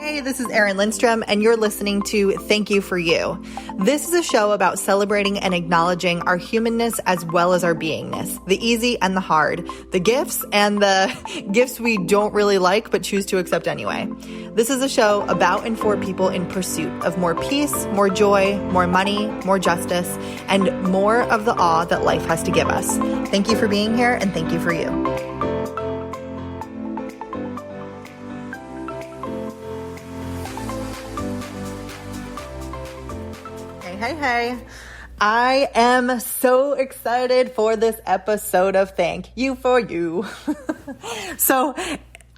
Hey, this is Erin Lindstrom, and you're listening to Thank You for You. This is a show about celebrating and acknowledging our humanness as well as our beingness, the easy and the hard, the gifts and the gifts we don't really like but choose to accept anyway. This is a show about and for people in pursuit of more peace, more joy, more money, more justice, and more of the awe that life has to give us. Thank you for being here, and thank you for you. Hey. I am so excited for this episode of Thank You for You. So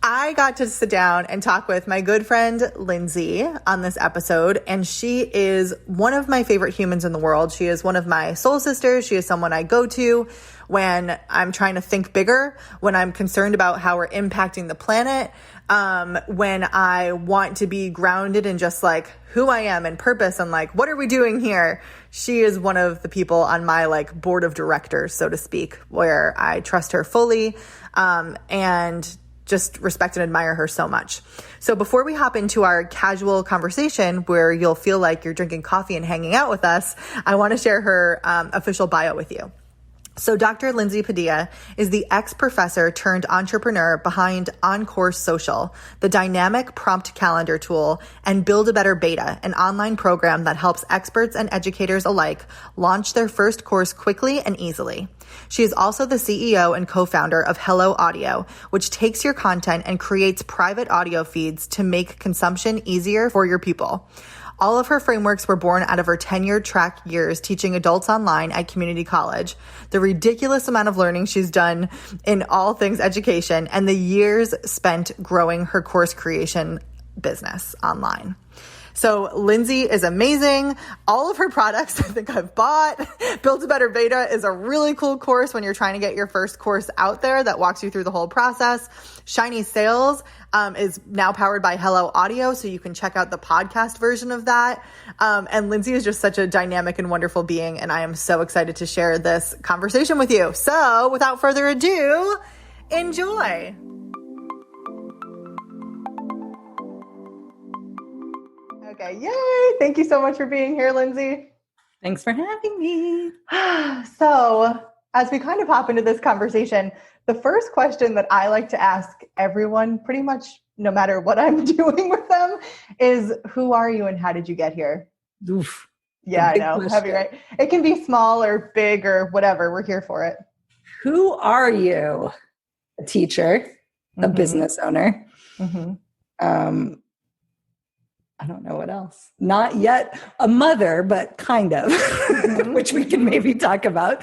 I got to sit down and talk with my good friend Lindsay on this episode, and she is one of my favorite humans in the world. She is one of my soul sisters. She is someone I go to when I'm trying to think bigger, when I'm concerned about how we're impacting the planet, when I want to be grounded in just like who I am and purpose and like, what are we doing here? She is one of the people on my like board of directors, so to speak, where I trust her fully, and just respect and admire her so much. So before we hop into our casual conversation where you'll feel like you're drinking coffee and hanging out with us, I want to share her official bio with you. So Dr. Lindsay Padilla is the ex-professor turned entrepreneur behind On Course Social, the dynamic prompt calendar tool, and Build a Better Beta, an online program that helps experts and educators alike launch their first course quickly and easily. She is also the CEO and co-founder of Hello Audio, which takes your content and creates private audio feeds to make consumption easier for your people. All of her frameworks were born out of her tenure-track years teaching adults online at community college, the ridiculous amount of learning she's done in all things education, and the years spent growing her course creation business online. So Lindsay is amazing. All of her products I think I've bought. Build a Better Beta is a really cool course when you're trying to get your first course out there that walks you through the whole process. Shiny Sales is now powered by Hello Audio, so you can check out the podcast version of that. And Lindsay is just such a dynamic and wonderful being, and I am so excited to share this conversation with you. So without further ado, enjoy. Okay, yay! Thank you so much for being here, Lindsay. Thanks for having me. So, as we kind of hop into this conversation, the first question that I like to ask everyone, pretty much no matter what I'm doing with them, is who are you and how did you get here? Oof. Yeah, I know. Heavy, right? It can be small or big or whatever. We're here for it. Who are you? A teacher, a business owner. I don't know what else. Not yet a mother, but kind of, which we can maybe talk about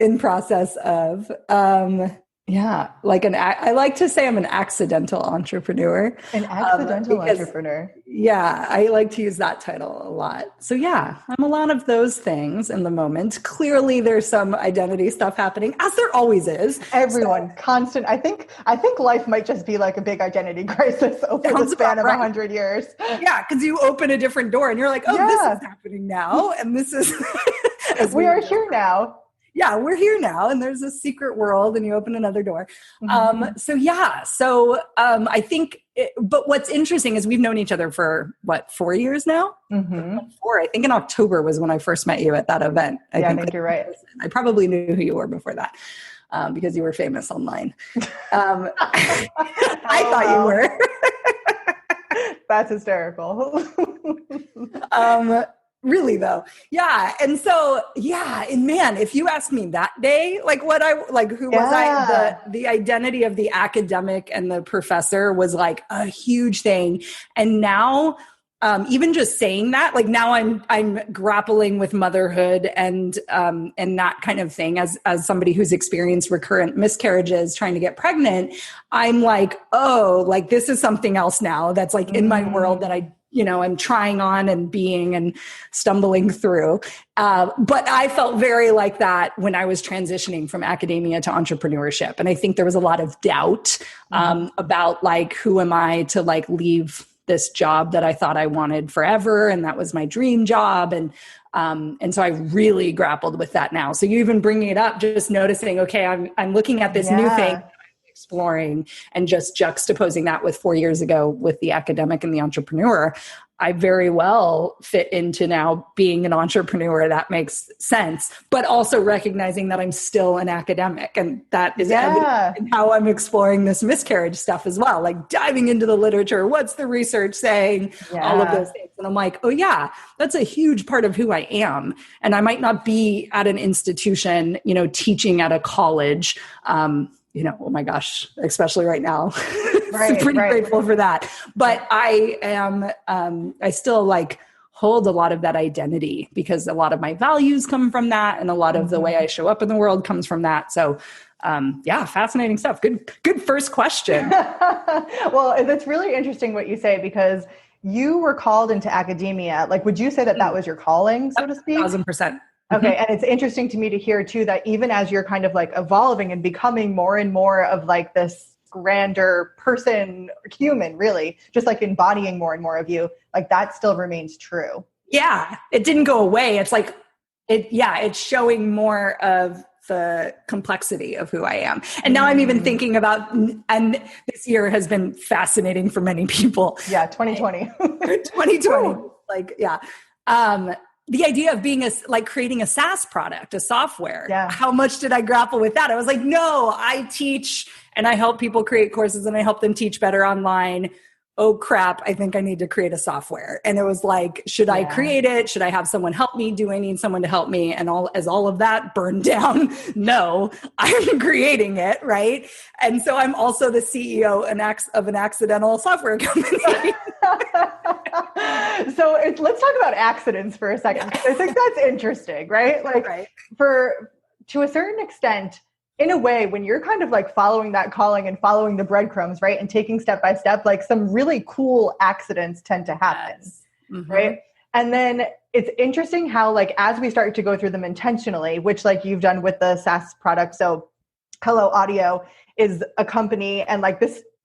in process of. I like to say I'm an accidental entrepreneur. An accidental entrepreneur. Yeah, I like to use that title a lot. So yeah, I'm a lot of those things in the moment. Clearly there's some identity stuff happening, as there always is. Everyone, constant. I think life might just be like a big identity crisis over the span of 100 years. Yeah, because you open a different door and you're like, oh, this is happening now. And this is... we are here now. Yeah, we're here now, and there's a secret world, and you open another door. So I think, but what's interesting is we've known each other for, 4 years now? 4, I think in October was when I first met you at that event. I think you're right. I probably knew who you were before that, because you were famous online. I thought you were. That's hysterical. Really though. Yeah. And so, and man, if you asked me that day, who was I, the identity of the academic and the professor was like a huge thing. And now, even just saying that, like now I'm grappling with motherhood and that kind of thing as somebody who's experienced recurrent miscarriages trying to get pregnant. I'm like, oh, like this is something else now that's like in my world that I'm trying on and being and stumbling through. But I felt very like that when I was transitioning from academia to entrepreneurship. And I think there was a lot of doubt about like, who am I to like leave this job that I thought I wanted forever. And that was my dream job. And so I really grappled with that now. So you even bringing it up, just noticing, okay, I'm looking at this new thing. exploring, and just juxtaposing that with 4 years ago with the academic and the entrepreneur, I very well fit into now being an entrepreneur. That makes sense, but also recognizing that I'm still an academic, and that is evident in how I'm exploring this miscarriage stuff as well, like diving into the literature. What's the research saying? All of those things. And I'm like, oh yeah, that's a huge part of who I am. And I might not be at an institution, teaching at a college, oh my gosh, especially right now. Pretty grateful for that. But I am, I still hold a lot of that identity because a lot of my values come from that. And a lot of the way I show up in the world comes from that. So fascinating stuff. Good first question. Well, it's really interesting what you say, because you were called into academia. Would you say that was your calling, so to speak? 1,000%. Okay. And it's interesting to me to hear too, that even as you're kind of evolving and becoming more and more of this grander person, human, really, just embodying more and more of you, that still remains true. Yeah. It didn't go away. It's it's showing more of the complexity of who I am. And now I'm even thinking about, and this year has been fascinating for many people. Yeah. 2020. 2020. The idea of being creating a SaaS product, a software. Yeah. How much did I grapple with that? I was like, no, I teach and I help people create courses and I help them teach better online. Oh crap, I think I need to create a software. And it was should I create it? Should I have someone help me? Do I need someone to help me? And all of that burned down, no, I'm creating it, right? And so I'm also the CEO of an accidental software company. So let's talk about accidents for a second. I think that's interesting, right? To a certain extent, in a way, when you're kind of following that calling and following the breadcrumbs, right? And taking step by step, some really cool accidents tend to happen, right? And then it's interesting how as we start to go through them intentionally, which you've done with the SaaS product. So Hello Audio is a company, and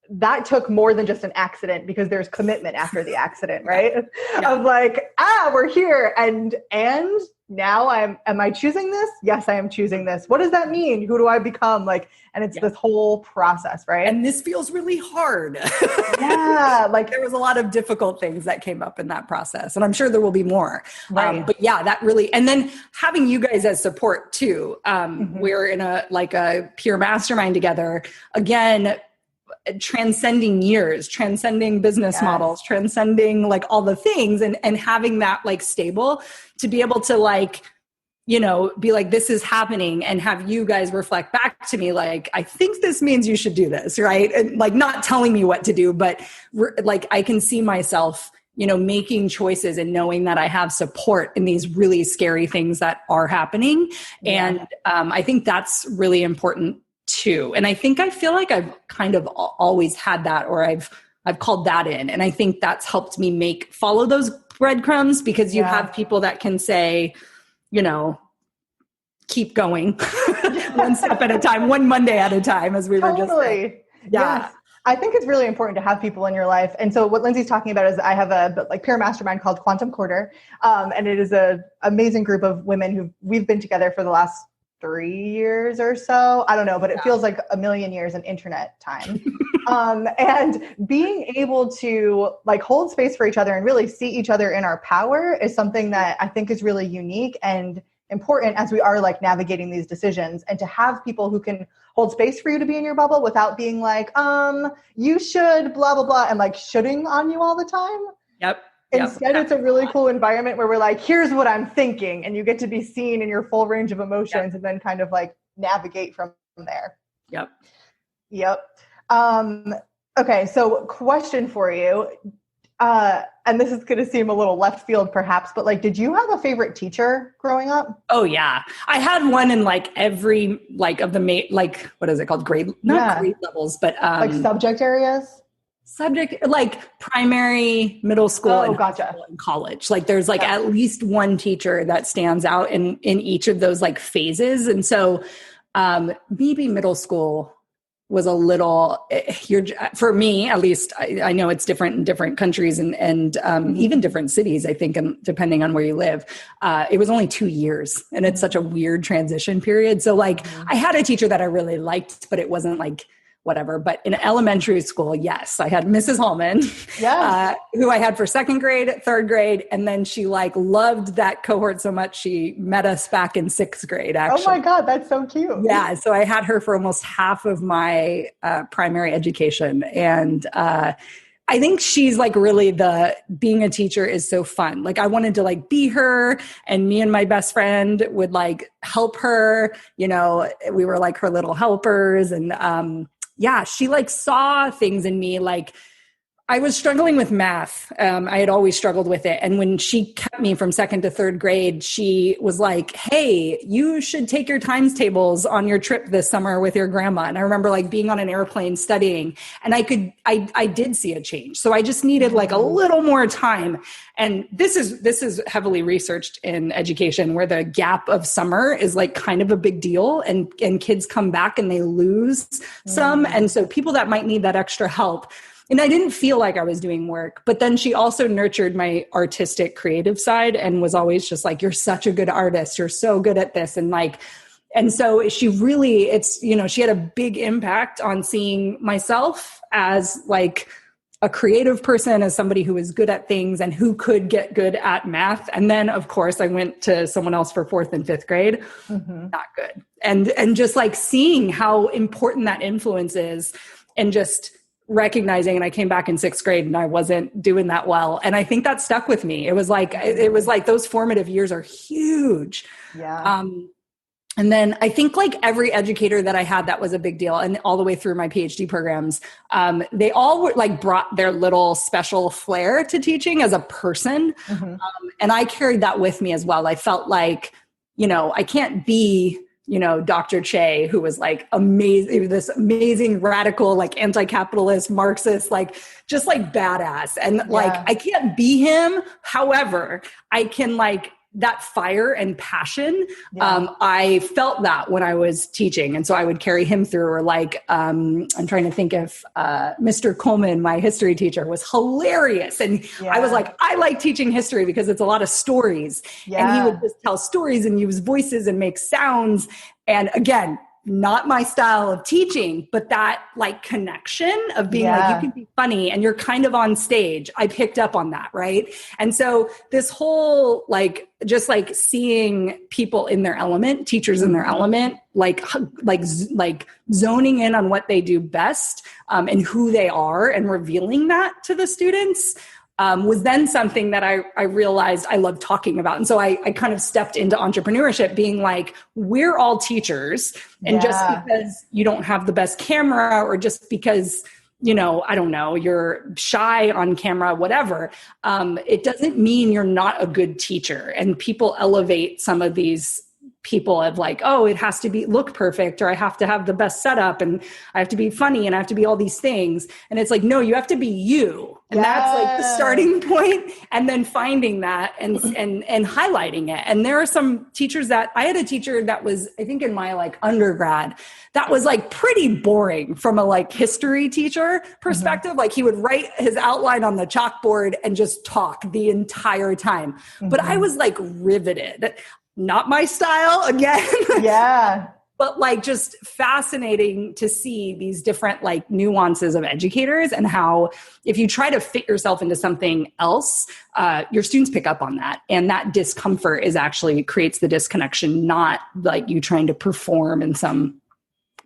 that took more than just an accident, because there's commitment after the accident, right? Yeah. Of we're here. And now am I choosing this? Yes, I am choosing this. What does that mean? Who do I become? And it's this whole process, right? And this feels really hard. Yeah. There was a lot of difficult things that came up in that process. And I'm sure there will be more. Right. But yeah, that really, and then having you guys as support too. We're in a peer mastermind together. Again, transcending years, transcending business models, transcending all the things, and having that stable to be able to be this is happening, and have you guys reflect back to me I think this means you should do this, right? And not telling me what to do, but I can see myself making choices and knowing that I have support in these really scary things that are happening. And I think that's really important too. And I feel like I've kind of always had that, or I've called that in. And I think that's helped me follow those breadcrumbs, because you have people that can say, keep going one step at a time, one Monday at a time, as we were just saying. Yeah. Yes. I think it's really important to have people in your life. And so what Lindsay's talking about is I have a peer mastermind called Quantum Quarter. And it is an amazing group of women we've been together for the last 3 years or so. I don't know, but it feels like a million years in internet time. And being able to hold space for each other and really see each other in our power is something that I think is really unique and important as we are navigating these decisions, and to have people who can hold space for you to be in your bubble without being you should blah, blah, blah, and shoulding on you all the time. Yep. Instead, it's a really cool environment where we're here's what I'm thinking, and you get to be seen in your full range of emotions, and then kind of navigate from there. Yep. Okay. So question for you, and this is going to seem a little left field perhaps, but did you have a favorite teacher growing up? Oh yeah. I had one in every, of the what is it called? Grade levels, but, subject areas? Primary, middle school, and gotcha. And college. There's at least one teacher that stands out in each of those phases. And so maybe middle school was a little, for me, at least, I know it's different in different countries and even different cities, I think, and depending on where you live. It was only 2 years, and it's such a weird transition period. So I had a teacher that I really liked, but it wasn't whatever. But in elementary school, yes, I had Mrs. Holman, who I had for second grade, third grade. And then she like loved that cohort so much, she met us back in sixth grade, actually. Oh my God, that's so cute. Yeah. So I had her for almost half of my primary education. And I think she's like really being a teacher is so fun. Like I wanted to like be her, and me and my best friend would like help her, you know, we were like her little helpers. And she like saw things in me. Like I was struggling with math. I had always struggled with it. And when she kept me from second to third grade, she was like, hey, you should take your times tables on your trip this summer with your grandma. And I remember like being on an airplane studying, and I did see a change. So I just needed like a little more time. And this is heavily researched in education, where the gap of summer is like kind of a big deal, and kids come back and they lose some. And so people that might need that extra help. And I didn't feel like I was doing work, but then she also nurtured my artistic creative side and was always just like, you're such a good artist. You're so good at this. And so she really, she had a big impact on seeing myself as like a creative person, as somebody who was good at things and who could get good at math. And then of course I went to someone else for fourth and fifth grade, not good. And just like seeing how important that influence is, and just recognizing, and I came back in sixth grade and I wasn't doing that well. And I think that stuck with me. It was like those formative years are huge. Yeah. And then I think like every educator that I had, that was a big deal. And all the way through my PhD programs, they all were like brought their little special flair to teaching as a person. And I carried that with me as well. I felt like, I can't be Dr. Che, who was like amazing, this amazing radical, like anti-capitalist Marxist, like just like badass. And like, I can't be him. However, I can like that fire and passion. I felt that when I was teaching. And so I would carry him through, or like, I'm trying to think if Mr. Coleman, my history teacher, was hilarious. And I was like, I like teaching history because it's a lot of stories. And he would just tell stories and use voices and make sounds. And again, not my style of teaching, but that like connection of being like, you can be funny and you're kind of on stage. I picked up on that. Right. And so this whole, like, just like seeing people in their element, teachers in their element, like zoning in on what they do best, and who they are, and revealing that to the students, was then something that I realized I loved talking about. And so I kind of stepped into entrepreneurship being like, we're all teachers. And just because you don't have the best camera, or just because, I don't know, you're shy on camera, whatever, it doesn't mean you're not a good teacher. And people elevate some of these people of like, oh, it has to look perfect, or I have to have the best setup, and I have to be funny, and I have to be all these things. And it's like, no, you have to be you. And that's like the starting point, and then finding that and highlighting it. And there are some teachers I had a teacher that was, I think in my like undergrad, that was like pretty boring from a like history teacher perspective. Like he would write his outline on the chalkboard and just talk the entire time. But I was like riveted. Not my style again. But like just fascinating to see these different like nuances of educators, and how if you try to fit yourself into something else, your students pick up on that. And that discomfort creates the disconnection, not like you trying to perform in some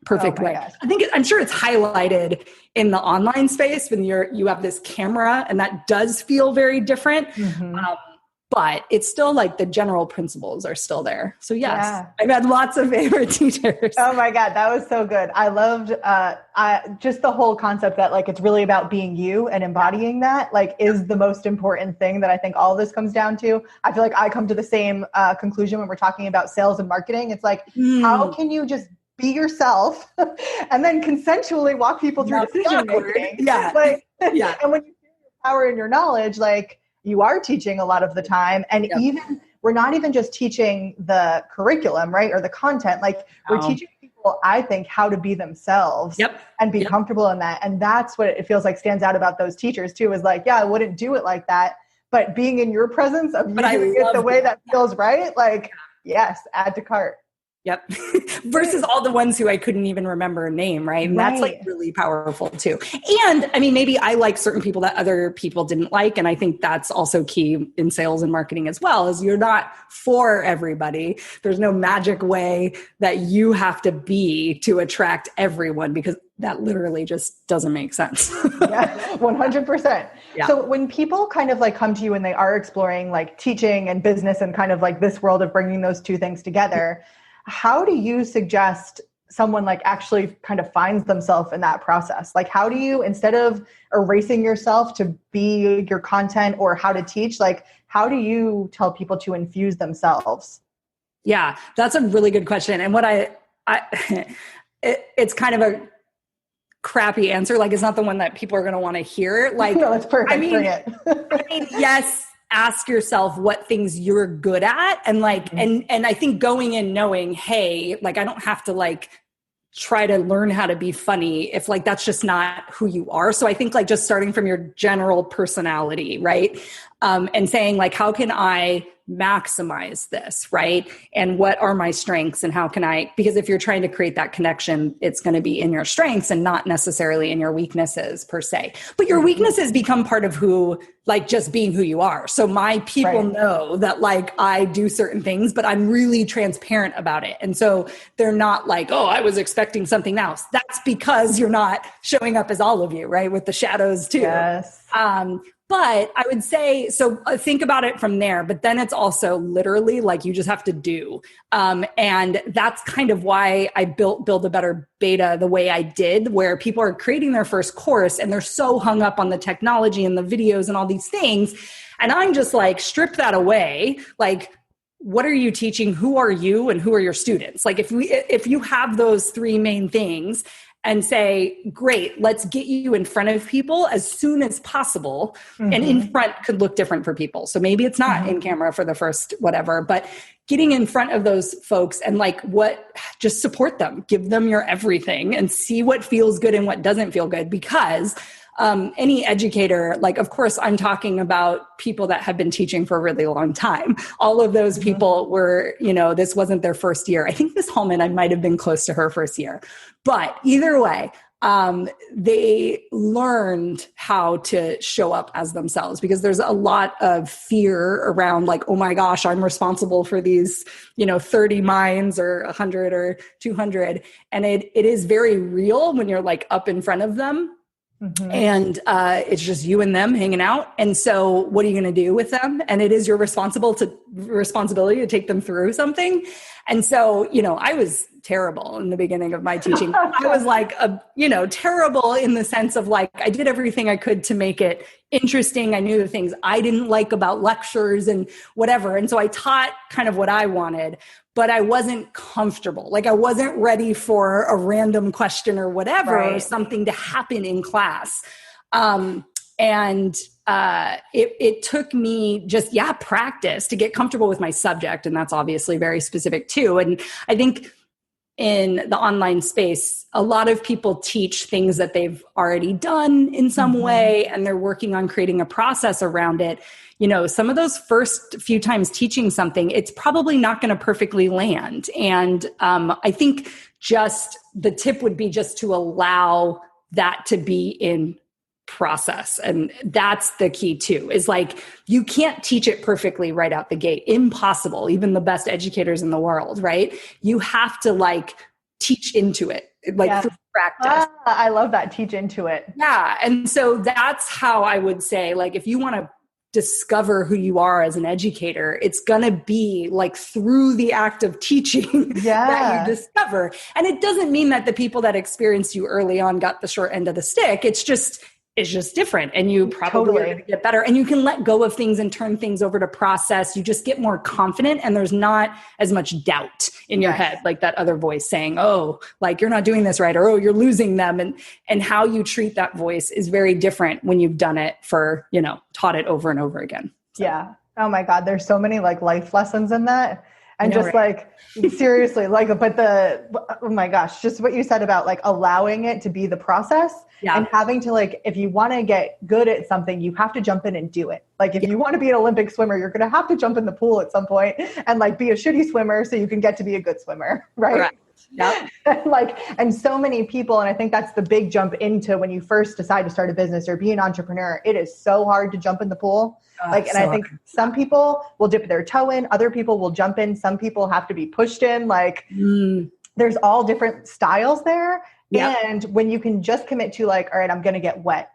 perfect way. Gosh. I'm sure it's highlighted in the online space when you have this camera, and that does feel very different. But it's still like the general principles are still there. So yes, I've had lots of favorite teachers. Oh my God, that was so good. I loved just the whole concept that like it's really about being you, and embodying that like is the most important thing that I think all of this comes down to. I feel like I come to the same conclusion when we're talking about sales and marketing. It's like, how can you just be yourself and then consensually walk people through decision making? And when you feel your power and your knowledge, like, you are teaching a lot of the time. And even we're not even just teaching the curriculum, right? Or the content, like we're teaching people, I think, how to be themselves and be comfortable in that. And that's what it feels like stands out about those teachers too, is like, I wouldn't do it like that, but being in your presence of you doing it the way that feels right. Like, yes, add to cart. Yep. Versus all the ones who I couldn't even remember a name, right? And that's like really powerful too. And I mean, maybe I like certain people that other people didn't like. And I think that's also key in sales and marketing as well, is you're not for everybody. There's no magic way that you have to be to attract everyone, because that literally just doesn't make sense. Yeah, 100%. Yeah. So when people kind of like come to you and they are exploring like teaching and business and kind of like this world of bringing those two things together, how do you suggest someone like actually kind of finds themselves in that process? Like, how do you, instead of erasing yourself to be your content or how to teach, like, how do you tell people to infuse themselves? Yeah, that's a really good question. And what it's kind of a crappy answer. Like, it's not the one that people are going to want to hear. Like, no, it's perfect. Bring it. Yes. Ask yourself what things you're good at. And like, and I think going in knowing, hey, like, I don't have to like try to learn how to be funny if like, that's just not who you are. So I think like just starting from your general personality, right? And saying like, how can I maximize this, right? And what are my strengths and how can I, because if you're trying to create that connection, it's going to be in your strengths and not necessarily in your weaknesses per se. But your weaknesses become part of who, like just being who you are. So my people know that like I do certain things, but I'm really transparent about it. And so they're not like, oh, I was expecting something else. That's because you're not showing up as all of you, right? With the shadows too. Yes. But I would say, so think about it from there, but then it's also literally like you just have to do. And that's kind of why I build a better beta the way I did, where people are creating their first course and they're so hung up on the technology and the videos and all these things. And I'm just like, strip that away. Like, what are you teaching? Who are you and who are your students? Like if you have those three main things, and say, great, let's get you in front of people as soon as possible. And in front could look different for people. So maybe it's not in camera for the first whatever, but getting in front of those folks and like just support them, give them your everything and see what feels good and what doesn't feel good. Because any educator, like, of course, I'm talking about people that have been teaching for a really long time. All of those people were, this wasn't their first year. I think Miss Holman, I might have been close to her first year. But either way, they learned how to show up as themselves, because there's a lot of fear around like, oh my gosh, I'm responsible for these, 30 minds or 100 or 200. And it is very real when you're like up in front of them. And it's just you and them hanging out. And so what are you going to do with them? And it is your responsibility to take them through something. And so, I was terrible in the beginning of my teaching. I was like, terrible in the sense of like, I did everything I could to make it interesting. I knew the things I didn't like about lectures and whatever. And so I taught kind of what I wanted, but I wasn't comfortable. Like I wasn't ready for a random question or whatever, or something to happen in class. It took me just, practice to get comfortable with my subject. And that's obviously very specific too. And I think in the online space, a lot of people teach things that they've already done in some way, and they're working on creating a process around it. Some of those first few times teaching something, it's probably not going to perfectly land. And I think just the tip would be just to allow that to be in process. And that's the key too, is like, you can't teach it perfectly right out the gate. Impossible. Even the best educators in the world, right? You have to like teach into it, like through practice. I love that. Teach into it. Yeah. And so that's how I would say, like, if you want to discover who you are as an educator, it's going to be like through the act of teaching that you discover. And it doesn't mean that the people that experienced you early on got the short end of the stick. It's just different, and you probably are going to get better, and you can let go of things and turn things over to process. You just get more confident, and there's not as much doubt in your head, like that other voice saying, oh, like you're not doing this right, or oh, you're losing them. And how you treat that voice is very different when you've done it for, taught it over and over again. So. Yeah. Oh my God. There's so many like life lessons in that. And just like, seriously, like, but oh my gosh, just what you said about like allowing it to be the process and having to like, if you want to get good at something, you have to jump in and do it. Like if you want to be an Olympic swimmer, you're going to have to jump in the pool at some point and like be a shitty swimmer so you can get to be a good swimmer. Right. Correct. Yep. And so many people, and I think that's the big jump into when you first decide to start a business or be an entrepreneur, it is so hard to jump in the pool. I think some people will dip their toe in, other people will jump in. Some people have to be pushed in. Like there's all different styles there. Yep. And when you can just commit to like, all right, I'm going to get wet.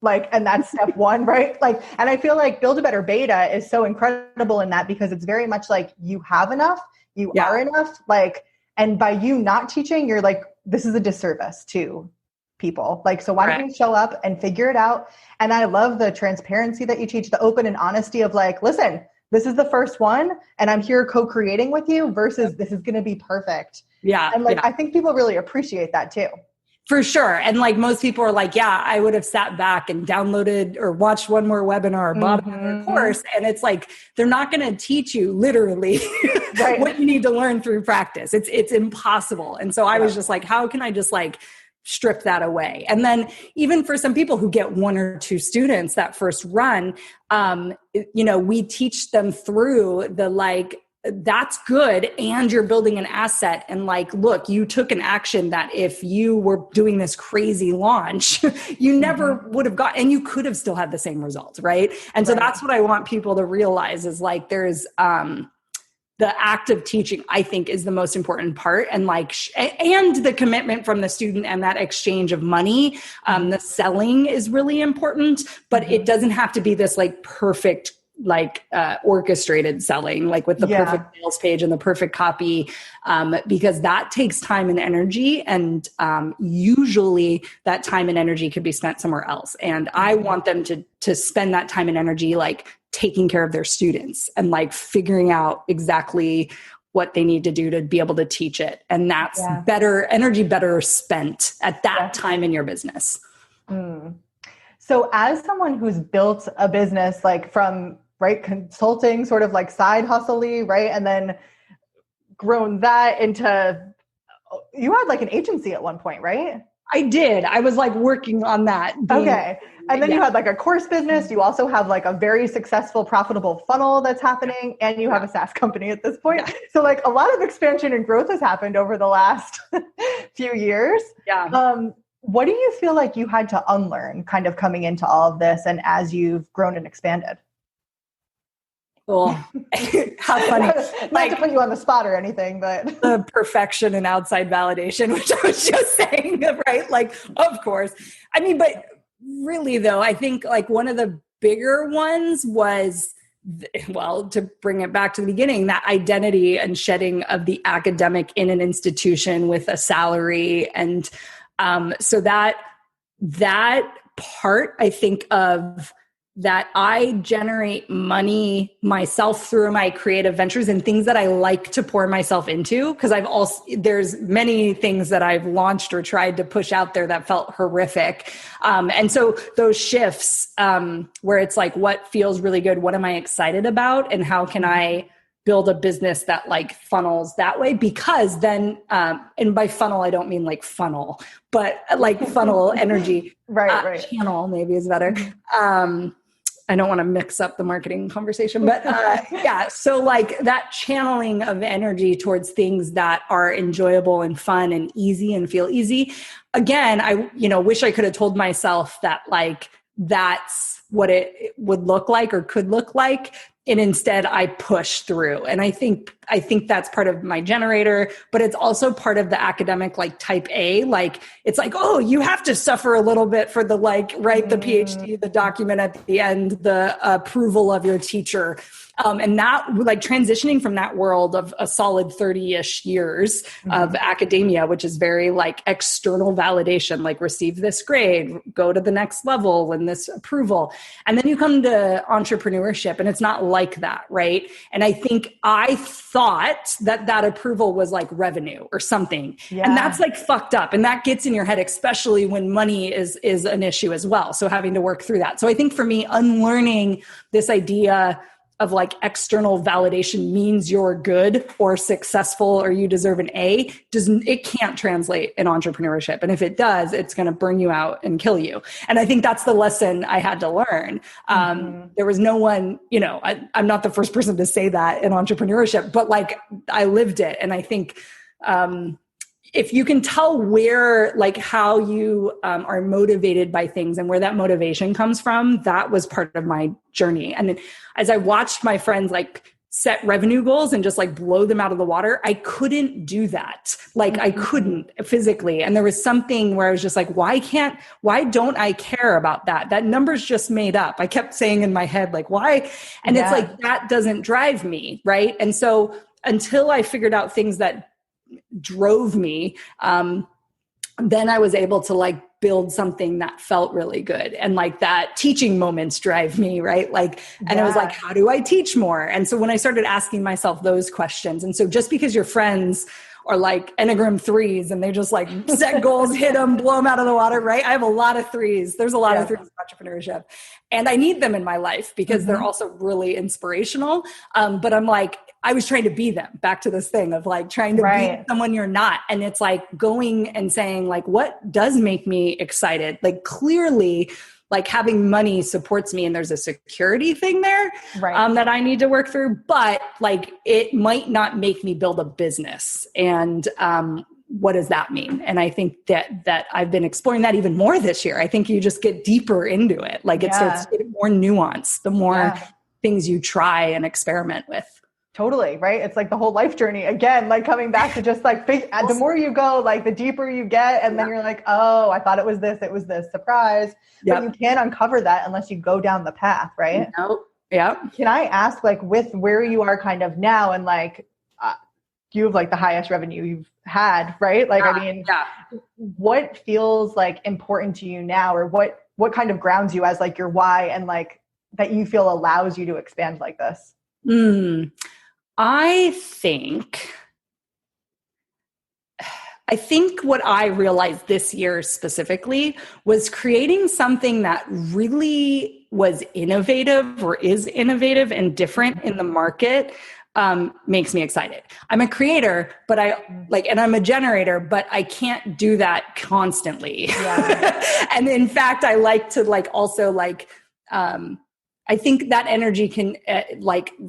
Like, and that's step one, right? Like, and I feel like Build a Better Beta is so incredible in that because it's very much like you have enough, you are enough, like, and by you not teaching, you're like, this is a disservice to people. Like, so why don't you show up and figure it out? And I love the transparency that you teach, the open and honesty of like, listen, this is the first one and I'm here co-creating with you versus this is going to be perfect. Yeah. And like, I think people really appreciate that too. For sure. And like most people are like, yeah, I would have sat back and downloaded or watched one more webinar or bought another course. And it's like, they're not going to teach you literally what you need to learn through practice. It's impossible. And so I was just like, how can I just like strip that away? And then even for some people who get one or two students that first run, we teach them through the like, that's good. And you're building an asset. And like, look, you took an action that if you were doing this crazy launch, you never would have got, and you could have still had the same results. Right. And so that's what I want people to realize is like, there's, the act of teaching, I think, is the most important part. And like, and the commitment from the student and that exchange of money, the selling is really important, but it doesn't have to be this like perfect like orchestrated selling, like with the perfect sales page and the perfect copy, because that takes time and energy. And usually that time and energy could be spent somewhere else. And I want them to spend that time and energy like taking care of their students and like figuring out exactly what they need to do to be able to teach it. And that's better spent at that time in your business. So as someone who's built a business, like from consulting, sort of like side hustle-y, right? And then grown that into, you had like an agency at one point, right? I did. I was like working on that. Okay. And then you had like a course business. You also have like a very successful, profitable funnel that's happening. And you have a SaaS company at this point. Yeah. So like a lot of expansion and growth has happened over the last few years. Yeah. What do you feel like you had to unlearn kind of coming into all of this and as you've grown and expanded? Cool. How funny. Not to put you on the spot or anything, but the perfection and outside validation, which I was just saying, right? Like, of course. I mean, but really though, I think like one of the bigger ones was, well, to bring it back to the beginning, that identity and shedding of the academic in an institution with a salary. And so that part, I think of that I generate money myself through my creative ventures and things that I like to pour myself into. Cause there's many things that I've launched or tried to push out there that felt horrific. And so those shifts, where it's like, what feels really good? What am I excited about? And how can I build a business that like funnels that way? Because then, and by funnel, I don't mean like funnel, but like funnel energy, right. Channel maybe is better. I don't want to mix up the marketing conversation, but so like that channeling of energy towards things that are enjoyable and fun and easy and feel easy. Again, I, wish I could have told myself that like, that's what it would look like or could look like. And instead I push through. And I think that's part of my generator, but it's also part of the academic, like type A, like, it's like, oh, you have to suffer a little bit for the, like, write the PhD, the document at the end, the approval of your teacher. And that, like, transitioning from that world of a solid 30-ish years of academia, which is very like external validation, like receive this grade, go to the next level and this approval. And then you come to entrepreneurship and it's not like that, right? And I think I thought that approval was like revenue or something. Yeah. And that's like fucked up. And that gets in your head, especially when money is an issue as well. So having to work through that. So I think for me, unlearning this idea of like external validation means you're good or successful or you deserve an A, it can't translate in entrepreneurship. And if it does, it's going to burn you out and kill you. And I think that's the lesson I had to learn. There was no one, I'm not the first person to say that in entrepreneurship, but like I lived it. And I think, if you can tell where, like how you are motivated by things and where that motivation comes from, that was part of my journey. And then as I watched my friends like set revenue goals and just like blow them out of the water, I couldn't do that. Like I couldn't physically. And there was something where I was just like, why don't I care about that? That number's just made up. I kept saying in my head, like, why? And it's like, that doesn't drive me. Right. And so until I figured out things that drove me, then I was able to like build something that felt really good. And like that teaching moments drive me, right? Like, and I was like, how do I teach more? And so when I started asking myself those questions, and so just because your friends are like Enneagram 3s and they just like set goals, hit them, blow them out of the water, right? I have a lot of 3s. There's a lot of 3s in entrepreneurship, and I need them in my life because they're also really inspirational. But I'm like, I was trying to be them, back to this thing of like trying to be someone you're not. And it's like going and saying like, what does make me excited? Like clearly, like having money supports me and there's a security thing there that I need to work through, but like it might not make me build a business. And what does that mean? And I think that I've been exploring that even more this year. I think you just get deeper into it. Like it starts getting more nuanced, the more things you try and experiment with. Totally. Right. It's like the whole life journey again, like coming back to just like, the more you go, like the deeper you get. And then you're like, oh, I thought it was this, surprise. But you can't uncover that unless you go down the path. Right. Yeah. Can I ask, like, with where you are kind of now and like, you have like the highest revenue you've had, right? Like, I mean, what feels like important to you now, or what kind of grounds you as like your why and like that you feel allows you to expand like this? I think what I realized this year specifically was creating something that really was innovative or is innovative and different in the market makes me excited. I'm a creator, but and I'm a generator, but I can't do that constantly. And in fact, I like to I think that energy can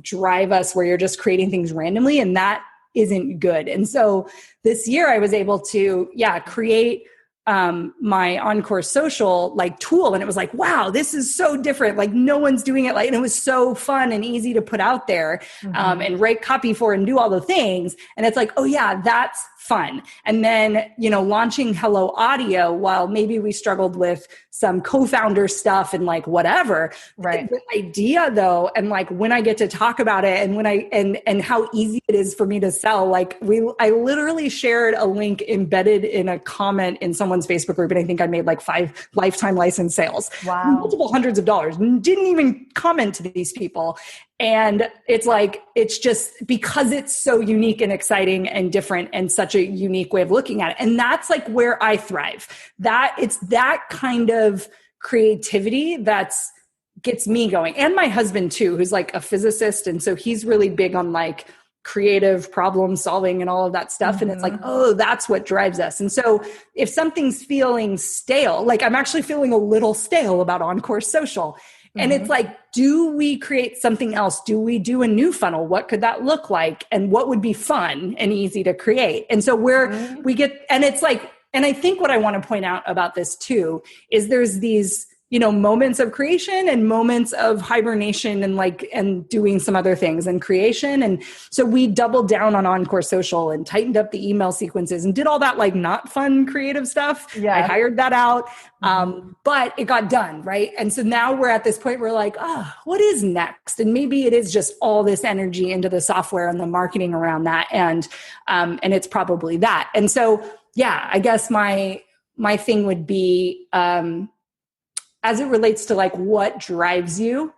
drive us where you're just creating things randomly, and that isn't good. And so this year I was able to, create my Encore Social tool. And it was like, wow, this is so different. Like no one's doing it. And it was so fun and easy to put out there and write copy for and do all the things. And it's like, oh yeah, that's fun. And then, launching Hello Audio, while maybe we struggled with some co-founder stuff and whatever, the idea though, and when I get to talk about it and when and how easy it is for me to sell, I literally shared a link embedded in a comment in someone's Facebook group. And I think I made 5 lifetime license sales, multiple hundreds of dollars, and didn't even comment to these people. And it's just because it's so unique and exciting and different and such a unique way of looking at it. And that's where I thrive. It's that kind of creativity that's gets me going. And my husband too, who's a physicist. And so he's really big on creative problem solving and all of that stuff. And it's oh, that's what drives us. And so if something's feeling stale, I'm actually feeling a little stale about Encore Social. And it's do we create something else? Do we do a new funnel? What could that look like? And what would be fun and easy to create? And so we get, and it's and I think what I want to point out about this too, is there's these, moments of creation and moments of hibernation and doing some other things and creation. And so we doubled down on Encore Social and tightened up the email sequences and did all that not fun creative stuff. Yeah. I hired that out. But it got done. Right. And so now we're at this point where what is next? And maybe it is just all this energy into the software and the marketing around that. And it's probably that. And so, yeah, I guess my thing would be, as it relates to what drives you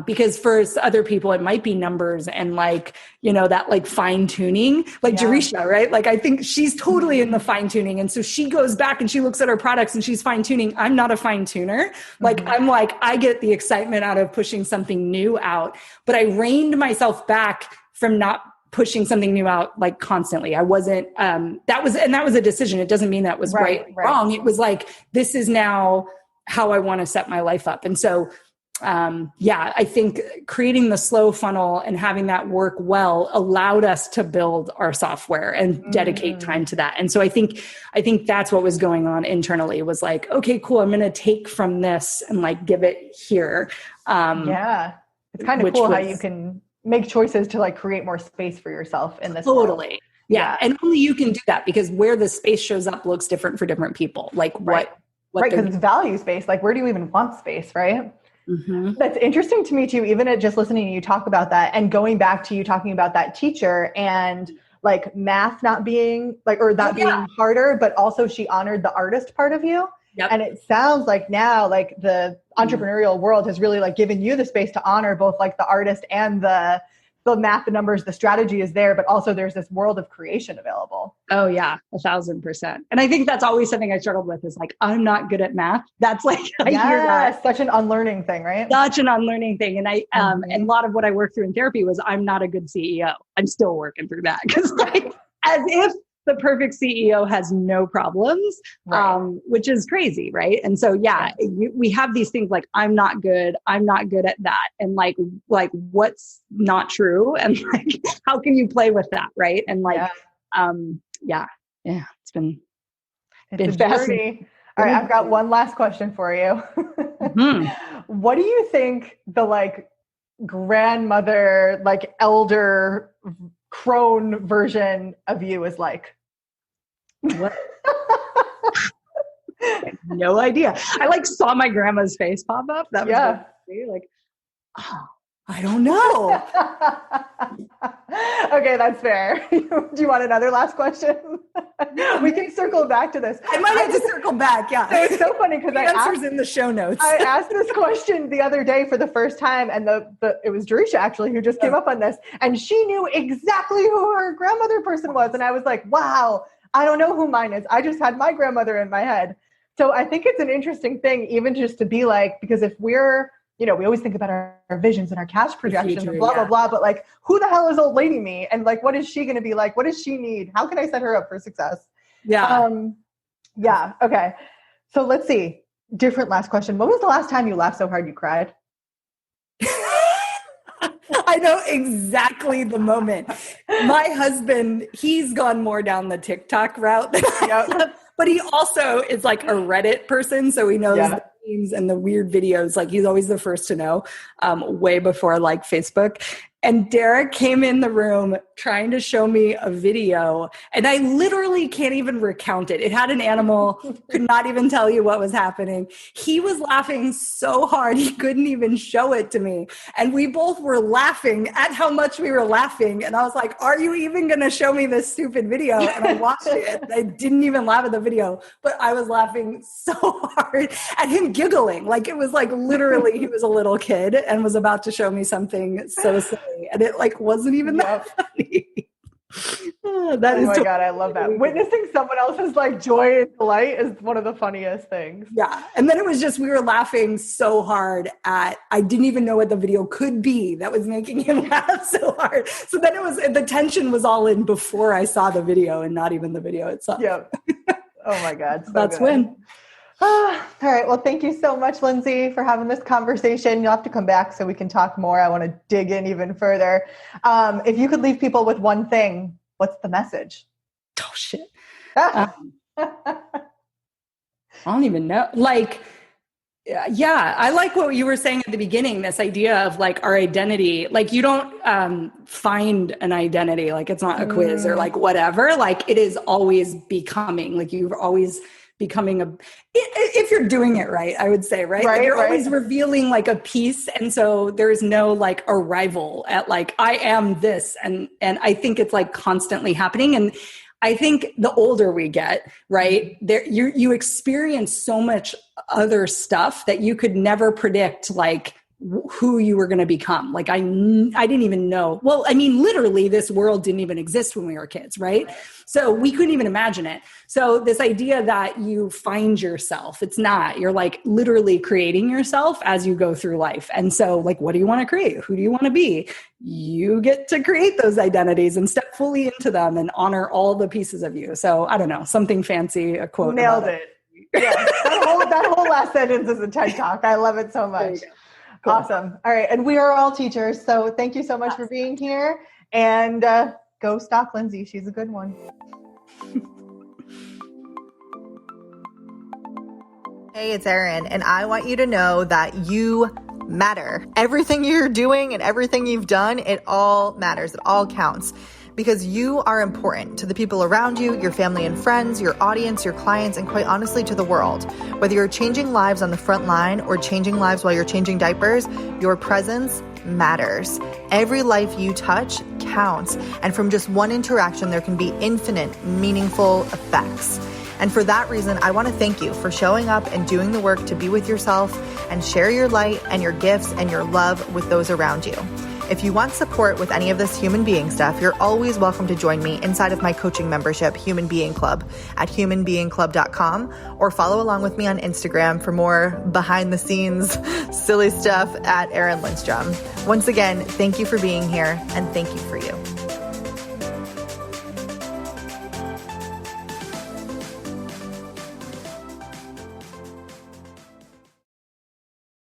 Because for other people, it might be numbers and like, you know, that like fine tuning, like Jerisha, right? Like, I think she's totally in the fine tuning. And so she goes back and she looks at her products and she's fine tuning. I'm not a fine tuner. Like, I'm like, I get the excitement out of pushing something new out, but I reined myself back from not pushing something new out like constantly. I wasn't, that was a decision. It doesn't mean that was right or wrong. It was like, this is now how I want to set my life up. And so, I think creating the slow funnel and having that work well allowed us to build our software and dedicate time to that. And so I think that's what was going on internally, was like, okay, cool. I'm going to take from this and like give it here. It's kind of cool how you can make choices to like create more space for yourself in this. Totally. World. Yeah. And only you can do that, because where the space shows up looks different for different people. Like what because it's value space. Like, where do you even want space? Right. That's interesting to me too, even at just listening to you talk about that and going back to you talking about that teacher and like math not being like, or that being harder, but also she honored the artist part of you. And it sounds like now, like the entrepreneurial world has really like given you the space to honor both like the artist and the math, the numbers, the strategy is there, but also there's this world of creation available. Oh yeah, 1,000%. And I think that's always something I struggled with, is like, I'm not good at math. That's like, I hear that. Such an unlearning thing, right? Such an unlearning thing. And and a lot of what I worked through in therapy was, I'm not a good CEO. I'm still working through that, because like, as if the perfect CEO has no problems, which is crazy. Right. And so, we have these things like, I'm not good at that. And like what's not true. And like, how can you play with that? Right. And like, it's been fascinating. All right. I've got one last question for you. What do you think the like grandmother, like elder crone version of you is like? What? I have no idea. I like saw my grandma's face pop up. That was like, oh, I don't know. Okay, that's fair. Do you want another last question? We can circle back to this. I might have to circle back. Yeah. So it's so funny because answers in the show notes. I asked this question the other day for the first time, and it was Jerisha actually who just came up on this, and she knew exactly who her grandmother person was, and I was like, wow. I don't know who mine is. I just had my grandmother in my head. So I think it's an interesting thing, even just to be like, because if we're, you know, we always think about our visions and our cash projections and blah, blah, blah. But like, who the hell is old lady me? And like, what is she going to be like? What does she need? How can I set her up for success? Okay. So let's see. Different last question. When was the last time you laughed so hard you cried? I know exactly the moment. My husband, he's gone more down the TikTok route than I have, but he also is like a Reddit person. So he knows the memes and the weird videos. Like, he's always the first to know, way before like Facebook. And Derek came in the room trying to show me a video, and I literally can't even recount it. It had an animal, could not even tell you what was happening. He was laughing so hard, he couldn't even show it to me. And we both were laughing at how much we were laughing. And I was like, are you even going to show me this stupid video? And I watched it. I didn't even laugh at the video, but I was laughing so hard at him giggling. Like, it was like literally he was a little kid and was about to show me something so silly. And it like wasn't even that funny. Oh my God, I love that. Witnessing someone else's like joy and delight is one of the funniest things. Yeah. And then it was just, we were laughing so hard at, I didn't even know what the video could be that was making him laugh so hard. So then it was, the tension was all in before I saw the video and not even the video itself. Yep. Oh my God. So that's when. All right. Well, thank you so much, Lindsay, for having this conversation. You'll have to come back so we can talk more. I want to dig in even further. If you could leave people with one thing, what's the message? Oh, shit. I don't even know. Like, yeah, I like what you were saying at the beginning, this idea of like our identity. Like, you don't find an identity. Like, it's not a quiz or like whatever. Like, it is always becoming. Like, you're always becoming if you're doing it right, I would say, right? Like, you're always revealing like a piece. And so there's no like arrival at like, I am this. And I think it's like constantly happening. And I think the older we get, right, there you experience so much other stuff that you could never predict, like who you were going to become. Like I didn't even know. Well, I mean, literally this world didn't even exist when we were kids, right? So we couldn't even imagine it. So this idea that you find yourself, it's not, you're like literally creating yourself as you go through life. And so like, what do you want to create? Who do you want to be? You get to create those identities and step fully into them and honor all the pieces of you. So I don't know, something fancy, a quote. Nailed it. Yeah, that whole last sentence is a TED Talk. I love it so much. Cool. Awesome. All right. And we are all teachers. So thank you so much for being here, and go stalk Lindsay. She's a good one. Hey, it's Erin, and I want you to know that you matter. Everything you're doing and everything you've done, it all matters. It all counts. Because you are important to the people around you, your family and friends, your audience, your clients, and quite honestly to the world. Whether you're changing lives on the front line or changing lives while you're changing diapers, your presence matters. Every life you touch counts. And from just one interaction, there can be infinite, meaningful effects. And for that reason, I want to thank you for showing up and doing the work to be with yourself and share your light and your gifts and your love with those around you. If you want support with any of this human being stuff, you're always welcome to join me inside of my coaching membership, Human Being Club, at humanbeingclub.com, or follow along with me on Instagram for more behind the scenes silly stuff at Erin Lindstrom. Once again, thank you for being here, and thank you for you.